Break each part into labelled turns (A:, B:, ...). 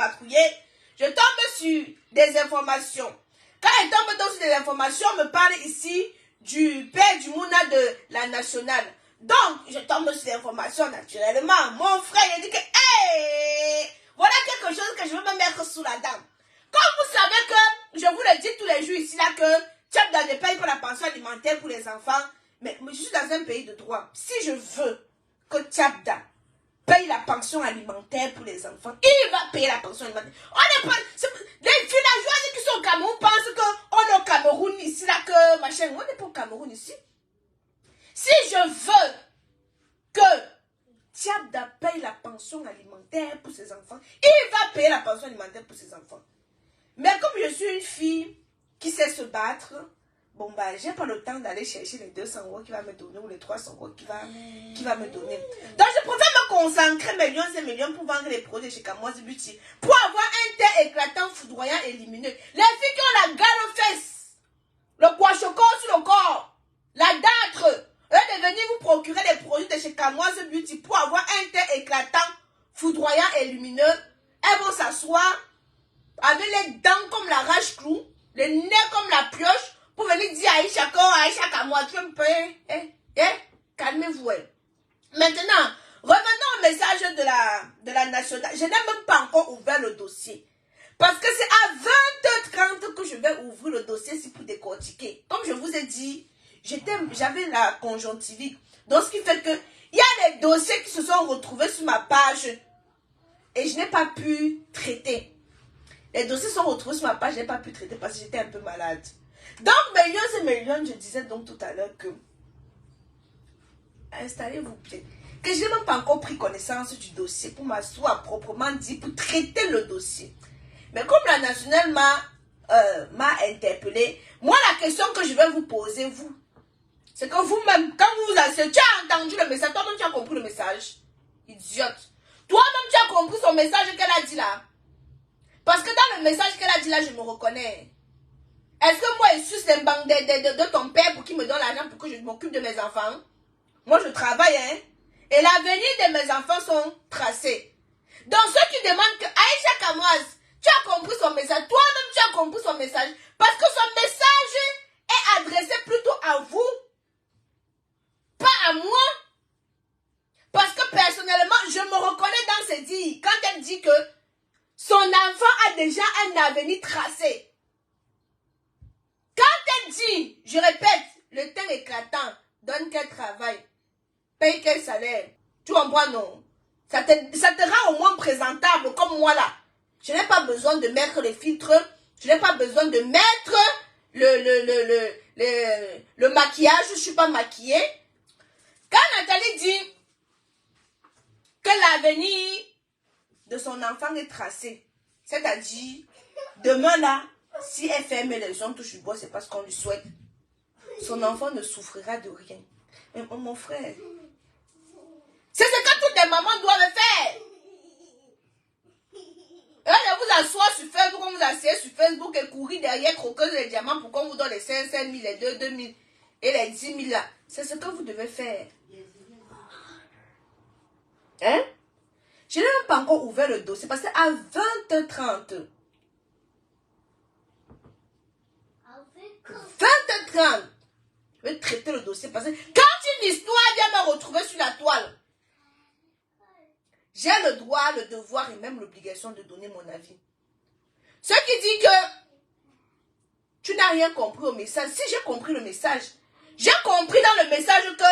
A: patrouiller, je tombe sur des informations. Quand je tombe donc sur des informations, on me parle ici du père du Mouna de la nationale. Donc, je tombe sur des informations naturellement. Mon frère, il dit que, hey, voilà quelque chose que je veux me mettre sous la dent. Comme vous savez que, je vous le dis tous les jours ici, là, que Tchadda ne paye pas la pension alimentaire pour les enfants, mais je suis dans un pays de droit. Si je veux que Tchadda paye la pension alimentaire pour les enfants, il va payer la pension alimentaire. On n'est pas... Les villageois qui sont au Cameroun pensent qu'on est au Cameroun ici, là, que machin. On n'est pas au Cameroun ici. Si je veux que Tchadda paye la pension alimentaire pour ses enfants, il va payer la pension alimentaire pour ses enfants. Mais comme je suis une fille qui sait se battre, bon bah j'ai pas le temps d'aller chercher les 200 € qu'il va me donner ou les 300 € qu'il va me donner. Donc je préfère me concentrer millions et millions pour vendre les produits chez Kamoise Beauty, pour avoir un teint éclatant, foudroyant et lumineux. Les filles qui ont la gale aux fesses, le guachoco sur le corps, la dâtre, eux de venir vous procurer les produits de chez Kamoise Beauty pour avoir un teint éclatant, foudroyant et lumineux, elles vont s'asseoir avec les dents comme la rage-clou, les nez comme la pioche, pour venir dire à Aïcha, Kamoise, tu me peux, calmez-vous. Maintenant, revenons au message de la nationale. Je n'ai même pas encore ouvert le dossier. Parce que c'est à 20h30 que je vais ouvrir le dossier pour décortiquer. Comme je vous ai dit, j'avais la conjonctivite. Donc, ce qui fait que il y a des dossiers qui se sont retrouvés sur ma page et je n'ai pas pu traiter. Les dossiers sont retrouvés sur ma page, je n'ai pas pu traiter parce que j'étais un peu malade. Donc, millions et millions, je disais donc tout à l'heure que installez-vous bien. Que je n'ai même pas encore pris connaissance du dossier pour m'asseoir proprement dit, pour traiter le dossier. Mais comme la nationale m'a interpellé, moi la question que je vais vous poser, vous, c'est que vous-même, quand vous vous asseyez, tu as entendu le message, toi-même tu as compris le message. Idiote. Toi-même tu as compris son message qu'elle a dit là. Parce que dans le message qu'elle a dit là, je me reconnais. Est-ce que moi je suis un banque de ton père pour qu'il me donne l'argent pour que je m'occupe de mes enfants? Moi je travaille, hein. Et l'avenir de mes enfants sont tracés. Donc ceux qui demandent que Aïcha Kamoise, tu as compris son message, toi-même tu as compris son message, parce que son message est adressé plutôt à vous, pas à moi. Parce que personnellement, je me reconnais dans ses dires, quand elle dit que son enfant a déjà un avenir tracé. Quand elle dit, je répète, le teint éclatant, donne quel travail, paye quel salaire, tu comprends non? Ça te rend au moins présentable comme moi là. Je n'ai pas besoin de mettre les filtres, je n'ai pas besoin de mettre le maquillage, je ne suis pas maquillée. Quand Nathalie dit que l'avenir de son enfant est tracé, c'est-à-dire, demain là, si elle ferme les yeux, touche du bois, c'est parce qu'on lui souhaite. Son enfant ne souffrira de rien. Mais mon frère, c'est ce que toutes les mamans doivent faire. Et de vous asseoir sur Facebook, on vous asseyez sur Facebook et courir derrière croqueuse les diamants pour qu'on vous donne les 5 000, les 2 000 et les 10 000 là. C'est ce que vous devez faire. Hein? Je n'ai même pas encore ouvert le dossier parce qu'à 20h30, 20h30, je vais traiter le dossier parce que quand une histoire vient me retrouver sur la toile, j'ai le droit, le devoir et même l'obligation de donner mon avis. Ce qui dit que tu n'as rien compris au message. Si j'ai compris le message, j'ai compris dans le message que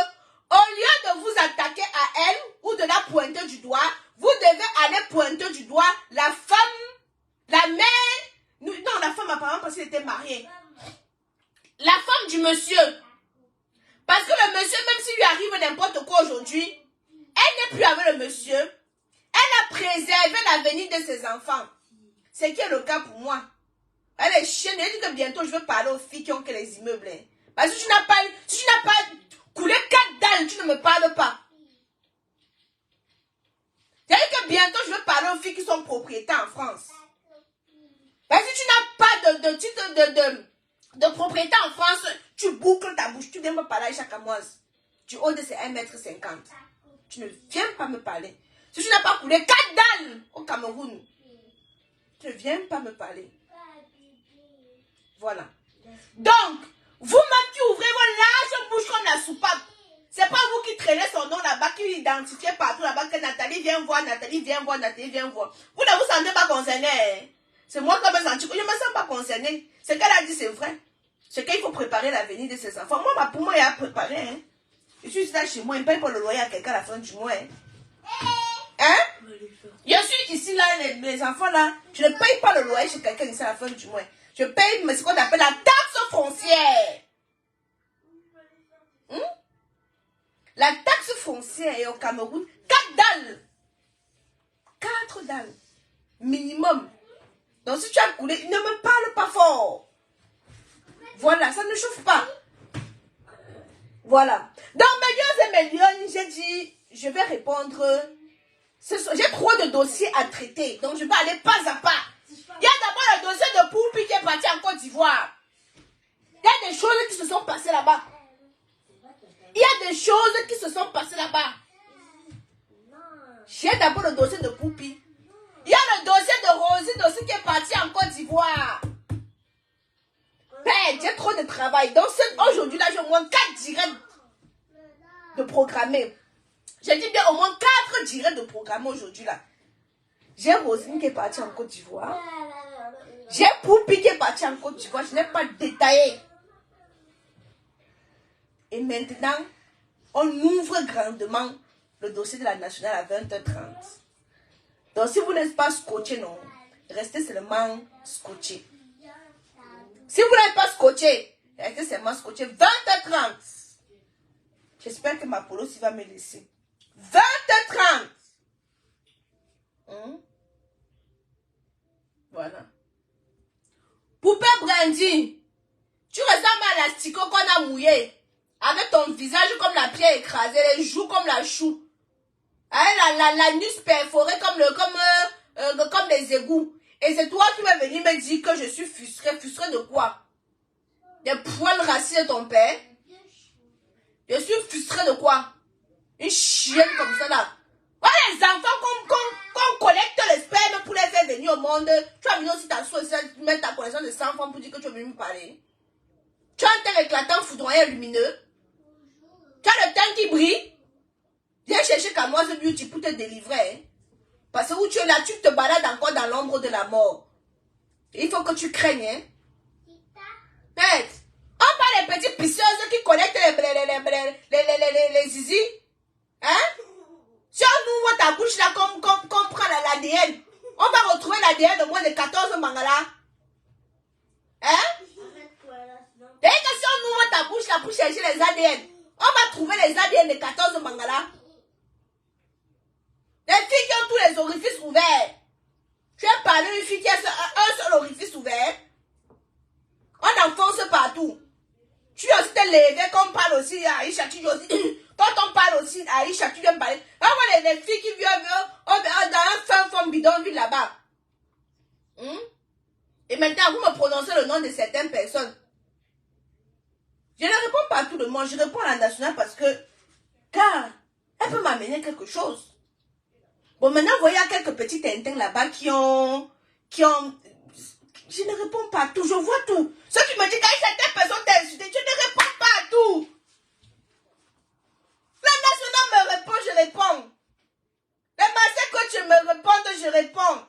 A: au lieu de vous attaquer à elle ou de la pointer du doigt, vous devez aller pointer du doigt la femme, la mère, non la femme apparemment parce qu'elle était mariée, la femme du monsieur. Parce que le monsieur, même s'il lui arrive n'importe quoi aujourd'hui, elle n'est plus avec le monsieur. Elle a préservé l'avenir de ses enfants. Ce qui est le cas pour moi. Elle est chienne. Elle dit que bientôt je vais parler aux filles qui ont que les immeubles. Parce que si tu n'as pas coulé 4 dalles, tu ne me parles pas. C'est-à-dire que bientôt je vais parler aux filles qui sont propriétaires en France. Parce que si tu n'as pas de titre de propriété en France, tu boucles ta bouche. Tu viens me parler à chaque moise. Du haut de ces 1,50 m. Tu ne viens pas me parler. Si tu n'as pas coulé 4 dalles au Cameroun, Tu ne viens pas me parler. Voilà. Donc, vous-même qui ouvrez vos larges bouches comme la soupape, c'est pas vous qui traînez son nom là-bas, qui identifiez partout là-bas que Nathalie vient voir, Nathalie vient voir, Nathalie vient voir. Vous ne vous sentez pas concerné. Hein? C'est moi qui me sens. Je ne me sens pas concerné. Ce qu'elle a dit, c'est vrai. C'est qu'il faut préparer l'avenir de ses enfants. Moi, pour moi, il a préparé. Hein? Je suis là chez moi, il ne paye pas le loyer à quelqu'un à la fin du mois. Hein? Hein? Je suis ici, là, les enfants, là. Je ne paye pas le loyer chez quelqu'un ici à la fin du mois. Je paye ce qu'on appelle la taxe foncière. La taxe foncière est au Cameroun 4 dalles. 4 dalles. Minimum. Donc si tu as coulé, ne me parle pas fort. Voilà, ça ne chauffe pas. Voilà. Donc, mes lieux, j'ai dit, je vais répondre. J'ai trop de dossiers à traiter. Donc, je vais aller pas à pas. Il y a d'abord le dossier de Poupi qui est parti en Côte d'Ivoire. Il y a des choses qui se sont passées là-bas. Il y a des choses qui se sont passées là-bas. J'ai d'abord le dossier de Poupi. Il y a le dossier de Rosie aussi qui est parti en Côte d'Ivoire. Ben, j'ai trop de travail. Donc, aujourd'hui, là, j'ai au moins 4 directs de programmer. J'ai dit bien au moins 4 directs de programmer aujourd'hui, là. J'ai Rosine qui est partie en Côte d'Ivoire. J'ai Poupi qui est parti en Côte d'Ivoire. Je n'ai pas détaillé. Et maintenant, on ouvre grandement le dossier de la nationale à 20h30. Donc, si vous n'êtes pas scotché, non, restez seulement scotché. Si vous n'êtes pas scotché, restez seulement scotché 20h30. J'espère que ma polo va me laisser. 20h30. Voilà. Poupée Brandy, tu ressembles à l'asticot qu'on a mouillé. Avec ton visage comme la pierre écrasée, les joues comme la chou. La nuque perforée comme les égouts. Et c'est toi qui vas venir me dire que je suis frustrée. Frustrée de quoi? Des poils racines de ton père? Je suis frustrée de quoi? Une chienne comme ça là. Voilà les enfants qu'on collecte les spermes pour les faire venir au monde. Tu vas venir aussi t'asseoir et mettre ta connaissance de 100 enfants pour dire que tu vas venir me parler. Tu as un teint éclatant, foudroyant, lumineux. Tu as le teint qui brille. Viens chercher Kamoise Beauty pour te délivrer. Hein? Parce que où tu es là, tu te balades encore dans l'ombre de la mort. Et il faut que tu craignes. Hein? Bête. On parle des petites pisseuses qui collectent les zizi. Hein? Si on ouvre ta bouche là, qu'on prend l'ADN, on va retrouver l'ADN de moins de 14 mangala. Hein? Dès que si on ouvre ta bouche là pour chercher les ADN, on va trouver les ADN de 14 mangala. Les filles qui ont tous les orifices ouverts. Tu as parlé d'une fille qui a un seul orifice ouvert. On enfonce partout. Tu as aussi te lever comme on parle aussi à Aïcha. Quand on parle aussi à Aïcha, tu viens parler. On voit les filles qui viennent dans un femme bidonville là-bas. Et maintenant, vous me prononcez le nom de certaines personnes. Je ne réponds pas à tout le monde. Je réponds à la nationale parce que, car, elle peut m'amener quelque chose. Bon, maintenant, vous voyez, il y a quelques petits tintins là-bas qui ont... Je ne réponds pas à tout, je vois tout. Ceux qui me disent qu'à certaines personnes t'insultent, je ne réponds pas à tout. La nationale me répond, je réponds. Les massés que tu me réponds, je réponds.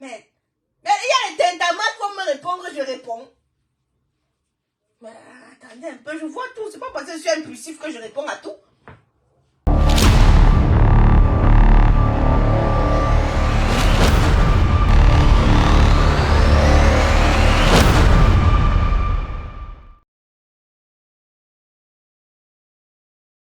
A: Mais il y a les tintamans qui vont me répondre, je réponds. Mais attendez un peu, je vois tout. C'est pas parce que je suis impulsif que je réponds à tout.